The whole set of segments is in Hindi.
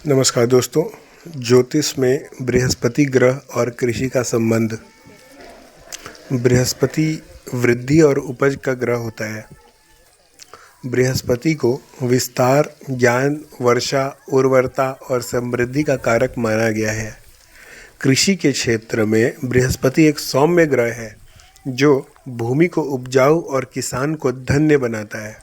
नमस्कार दोस्तों। ज्योतिष में बृहस्पति ग्रह और कृषि का संबंध। बृहस्पति वृद्धि और उपज का ग्रह होता है। बृहस्पति को विस्तार, ज्ञान, वर्षा, उर्वरता और समृद्धि का कारक माना गया है। कृषि के क्षेत्र में बृहस्पति एक सौम्य ग्रह है जो भूमि को उपजाऊ और किसान को धन्य बनाता है।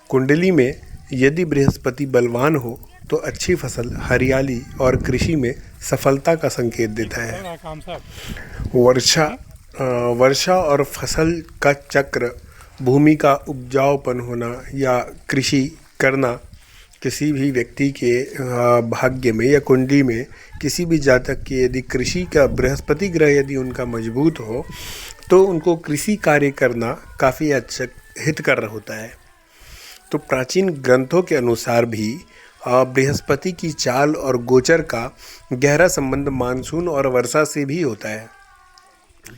कुंडली में यदि बृहस्पति बलवान हो तो अच्छी फसल, हरियाली और कृषि में सफलता का संकेत देता है। वर्षा और फसल का चक्र, भूमि का उपजाऊपन होना या कृषि करना किसी भी व्यक्ति के भाग्य में या कुंडली में किसी भी जातक के यदि कृषि का बृहस्पति ग्रह यदि उनका मजबूत हो तो उनको कृषि कार्य करना काफ़ी अच्छा हितकर होता है। तो प्राचीन ग्रंथों के अनुसार भी बृहस्पति की चाल और गोचर का गहरा संबंध मानसून और वर्षा से भी होता है।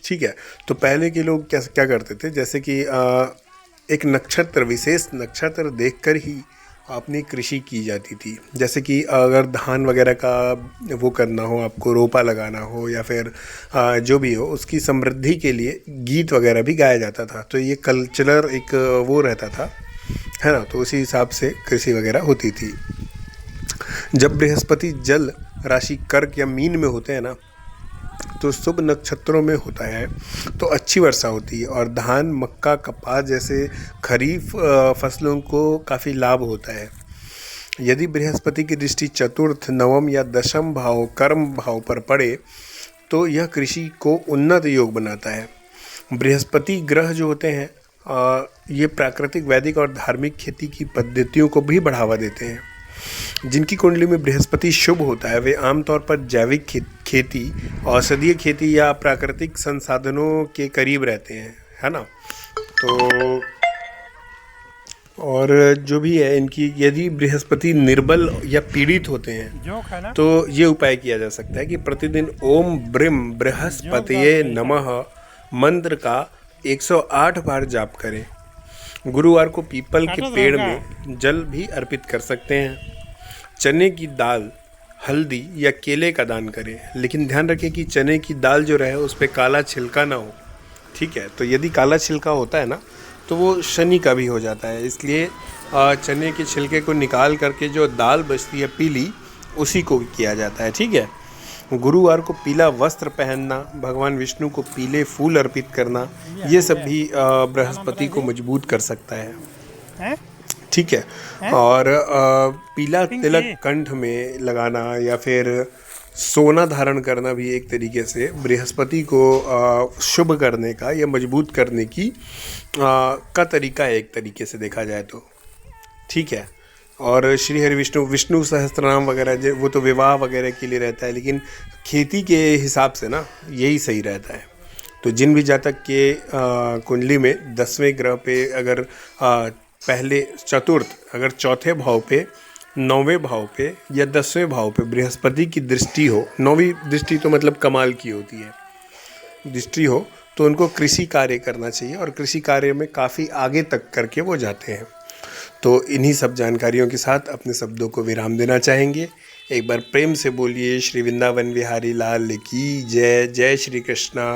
ठीक है, तो पहले के लोग क्या करते थे, जैसे कि एक नक्षत्र, विशेष नक्षत्र देखकर ही अपनी कृषि की जाती थी। जैसे कि अगर धान वगैरह का वो करना हो, आपको रोपा लगाना हो या फिर जो भी हो, उसकी समृद्धि के लिए गीत वगैरह भी गाया जाता था। तो ये कल्चरल एक वो रहता था, है ना। तो उसी हिसाब से कृषि वगैरह होती थी। जब बृहस्पति जल राशि कर्क या मीन में होते हैं ना, तो शुभ नक्षत्रों में होता है तो अच्छी वर्षा होती है और धान, मक्का, कपास जैसे खरीफ फसलों को काफ़ी लाभ होता है। यदि बृहस्पति की दृष्टि चतुर्थ, नवम या दशम भाव, कर्म भाव पर पड़े तो यह कृषि को उन्नत योग बनाता है। बृहस्पति ग्रह जो होते हैं ये प्राकृतिक, वैदिक और धार्मिक खेती की पद्धतियों को भी बढ़ावा देते हैं। जिनकी कुंडली में बृहस्पति शुभ होता है वे आमतौर पर जैविक खेती, औषधीय खेती या प्राकृतिक संसाधनों के करीब रहते हैं, है ना। तो और जो भी है, इनकी यदि बृहस्पति निर्बल या पीड़ित होते हैं तो ये उपाय किया जा सकता है कि प्रतिदिन ओम ब्रिम बृहस्पतये नमः मंत्र का 108 बार जाप करें। गुरुवार को पीपल के पेड़ में जल भी अर्पित कर सकते हैं। चने की दाल, हल्दी या केले का दान करें, लेकिन ध्यान रखें कि चने की दाल जो रहे उस पर काला छिलका ना हो। ठीक है, तो यदि काला छिलका होता है ना तो वो शनि का भी हो जाता है, इसलिए चने के छिलके को निकाल करके जो दाल बचती है पीली, उसी को किया जाता है। ठीक है, गुरुवार को पीला वस्त्र पहनना, भगवान विष्णु को पीले फूल अर्पित करना, ये सब भी बृहस्पति को मजबूत कर सकता है। ठीक है, और पीला तिलक कंठ में लगाना या फिर सोना धारण करना भी एक तरीके से बृहस्पति को शुभ करने का या मजबूत करने की का तरीका है, एक तरीके से देखा जाए तो। ठीक है, और श्री हरि विष्णु सहस्त्रनाम वगैरह वो तो विवाह वगैरह के लिए रहता है, लेकिन खेती के हिसाब से ना यही सही रहता है। तो जिन भी जातक के कुंडली में 10वें ग्रह पे अगर पहले चतुर्थ, अगर चौथे भाव पे, 9वें भाव पे या 10वें भाव पे बृहस्पति की दृष्टि हो, 9वीं दृष्टि तो मतलब कमाल की होती है, दृष्टि हो तो उनको कृषि कार्य करना चाहिए और कृषि कार्य में काफ़ी आगे तक करके वो जाते हैं। तो इन्हीं सब जानकारियों के साथ अपने शब्दों को विराम देना चाहेंगे। एक बार प्रेम से बोलिए श्री वृंदावन बिहारी लाल की जय। जय श्री कृष्णा।